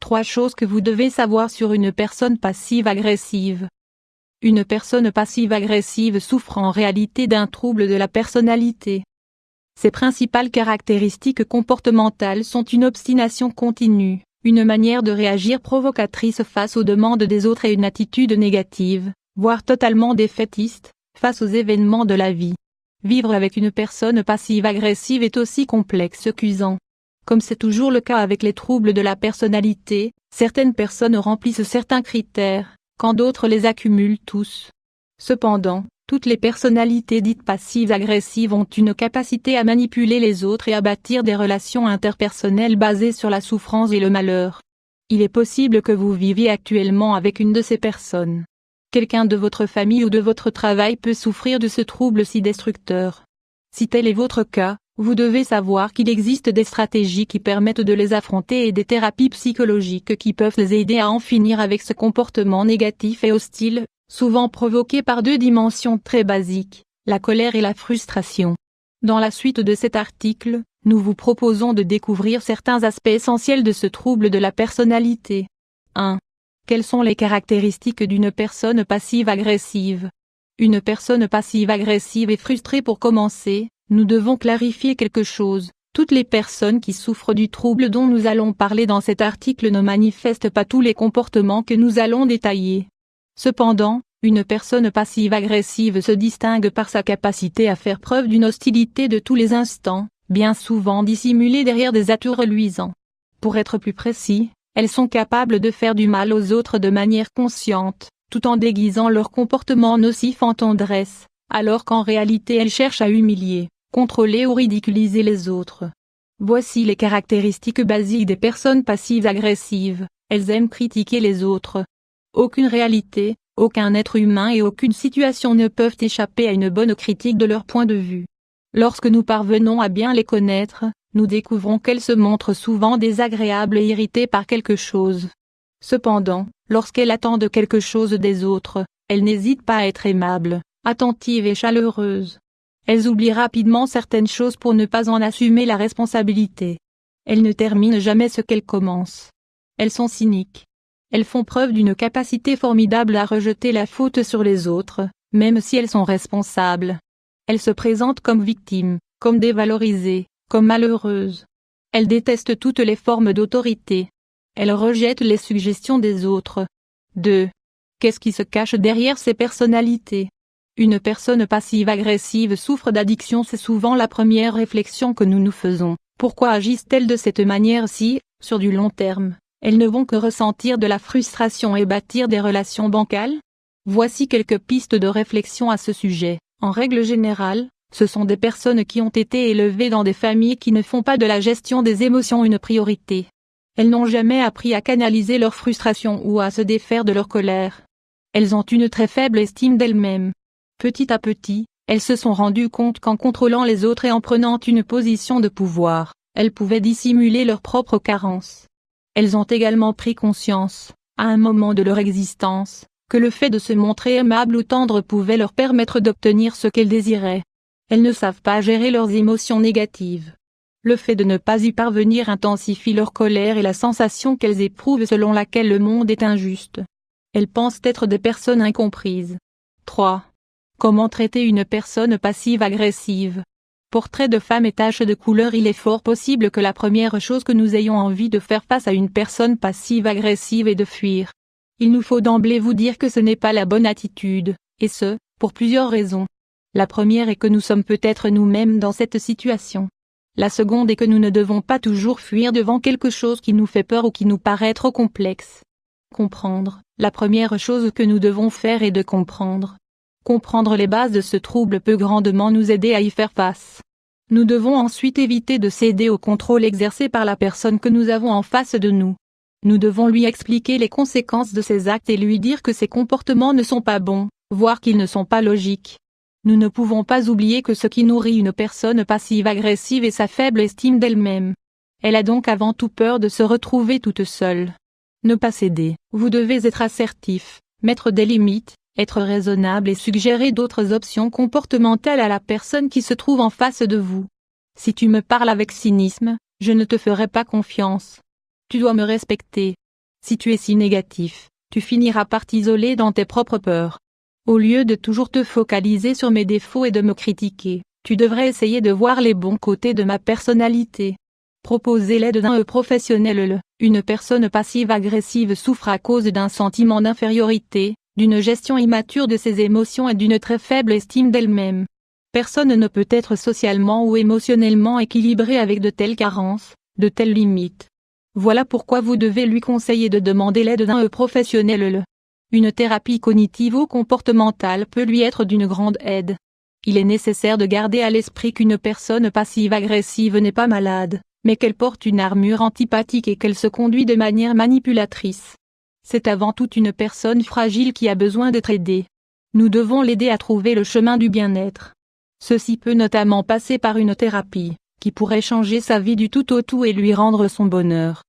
3 choses que vous devez savoir sur une personne passive-agressive. Une personne passive-agressive souffre en réalité d'un trouble de la personnalité. Ses principales caractéristiques comportementales sont une obstination continue, une manière de réagir provocatrice face aux demandes des autres et une attitude négative, voire totalement défaitiste, face aux événements de la vie. Vivre avec une personne passive-agressive est aussi complexe qu'usant. Comme c'est toujours le cas avec les troubles de la personnalité, certaines personnes remplissent certains critères, quand d'autres les accumulent tous. Cependant, toutes les personnalités dites passives-agressives ont une capacité à manipuler les autres et à bâtir des relations interpersonnelles basées sur la souffrance et le malheur. Il est possible que vous viviez actuellement avec une de ces personnes. Quelqu'un de votre famille ou de votre travail peut souffrir de ce trouble si destructeur. Si tel est votre cas, vous devez savoir qu'il existe des stratégies qui permettent de les affronter et des thérapies psychologiques qui peuvent les aider à en finir avec ce comportement négatif et hostile, souvent provoqué par 2 dimensions très basiques, la colère et la frustration. Dans la suite de cet article, nous vous proposons de découvrir certains aspects essentiels de ce trouble de la personnalité. 1. Quelles sont les caractéristiques d'une personne passive-agressive? Une personne passive-agressive est frustrée. Pour commencer, nous devons clarifier quelque chose. Toutes les personnes qui souffrent du trouble dont nous allons parler dans cet article ne manifestent pas tous les comportements que nous allons détailler. Cependant, une personne passive-agressive se distingue par sa capacité à faire preuve d'une hostilité de tous les instants, bien souvent dissimulée derrière des atouts reluisants. Pour être plus précis, elles sont capables de faire du mal aux autres de manière consciente, tout en déguisant leur comportement nocif en tendresse, alors qu'en réalité elles cherchent à humilier, contrôler ou ridiculiser les autres. Voici les caractéristiques basiques des personnes passives-agressives. Elles aiment critiquer les autres. Aucune réalité, aucun être humain et aucune situation ne peuvent échapper à une bonne critique de leur point de vue. Lorsque nous parvenons à bien les connaître, nous découvrons qu'elles se montrent souvent désagréables et irritées par quelque chose. Cependant, lorsqu'elles attendent quelque chose des autres, elles n'hésitent pas à être aimables, attentives et chaleureuses. Elles oublient rapidement certaines choses pour ne pas en assumer la responsabilité. Elles ne terminent jamais ce qu'elles commencent. Elles sont cyniques. Elles font preuve d'une capacité formidable à rejeter la faute sur les autres, même si elles sont responsables. Elles se présentent comme victimes, comme dévalorisées, comme malheureuses. Elles détestent toutes les formes d'autorité. Elles rejettent les suggestions des autres. 2. Qu'est-ce qui se cache derrière ces personnalités? Une personne passive-agressive souffre d'addiction. C'est souvent la première réflexion que nous nous faisons. Pourquoi agissent-elles de cette manière si, sur du long terme, elles ne vont que ressentir de la frustration et bâtir des relations bancales? Voici quelques pistes de réflexion à ce sujet. En règle générale, ce sont des personnes qui ont été élevées dans des familles qui ne font pas de la gestion des émotions une priorité. Elles n'ont jamais appris à canaliser leur frustration ou à se défaire de leur colère. Elles ont une très faible estime d'elles-mêmes. Petit à petit, elles se sont rendues compte qu'en contrôlant les autres et en prenant une position de pouvoir, elles pouvaient dissimuler leurs propres carences. Elles ont également pris conscience, à un moment de leur existence, que le fait de se montrer aimable ou tendre pouvait leur permettre d'obtenir ce qu'elles désiraient. Elles ne savent pas gérer leurs émotions négatives. Le fait de ne pas y parvenir intensifie leur colère et la sensation qu'elles éprouvent selon laquelle le monde est injuste. Elles pensent être des personnes incomprises. 3. Comment traiter une personne passive-agressive? Portrait de femme et taches de couleur. Il est fort possible que la première chose que nous ayons envie de faire face à une personne passive-agressive est de fuir. Il nous faut d'emblée vous dire que ce n'est pas la bonne attitude, et ce, pour plusieurs raisons. La première est que nous sommes peut-être nous-mêmes dans cette situation. La seconde est que nous ne devons pas toujours fuir devant quelque chose qui nous fait peur ou qui nous paraît trop complexe. Comprendre. La première chose que nous devons faire est de comprendre. Comprendre les bases de ce trouble peut grandement nous aider à y faire face. Nous devons ensuite éviter de céder au contrôle exercé par la personne que nous avons en face de nous. Nous devons lui expliquer les conséquences de ses actes et lui dire que ses comportements ne sont pas bons, voire qu'ils ne sont pas logiques. Nous ne pouvons pas oublier que ce qui nourrit une personne passive-agressive est sa faible estime d'elle-même. Elle a donc avant tout peur de se retrouver toute seule. Ne pas céder. Vous devez être assertif, mettre des limites, être raisonnable et suggérer d'autres options comportementales à la personne qui se trouve en face de vous. Si tu me parles avec cynisme, je ne te ferai pas confiance. Tu dois me respecter. Si tu es si négatif, tu finiras par t'isoler dans tes propres peurs. Au lieu de toujours te focaliser sur mes défauts et de me critiquer, tu devrais essayer de voir les bons côtés de ma personnalité. Proposer l'aide d'un professionnel. Une personne passive-agressive souffre à cause d'un sentiment d'infériorité, d'une gestion immature de ses émotions et d'une très faible estime d'elle-même. Personne ne peut être socialement ou émotionnellement équilibré avec de telles carences, de telles limites. Voilà pourquoi vous devez lui conseiller de demander l'aide d'un professionnel. Une thérapie cognitivo-comportementale peut lui être d'une grande aide. Il est nécessaire de garder à l'esprit qu'une personne passive-agressive n'est pas malade, mais qu'elle porte une armure antipathique et qu'elle se conduit de manière manipulatrice. C'est avant tout une personne fragile qui a besoin d'être aidée. Nous devons l'aider à trouver le chemin du bien-être. Ceci peut notamment passer par une thérapie, qui pourrait changer sa vie du tout au tout et lui rendre son bonheur.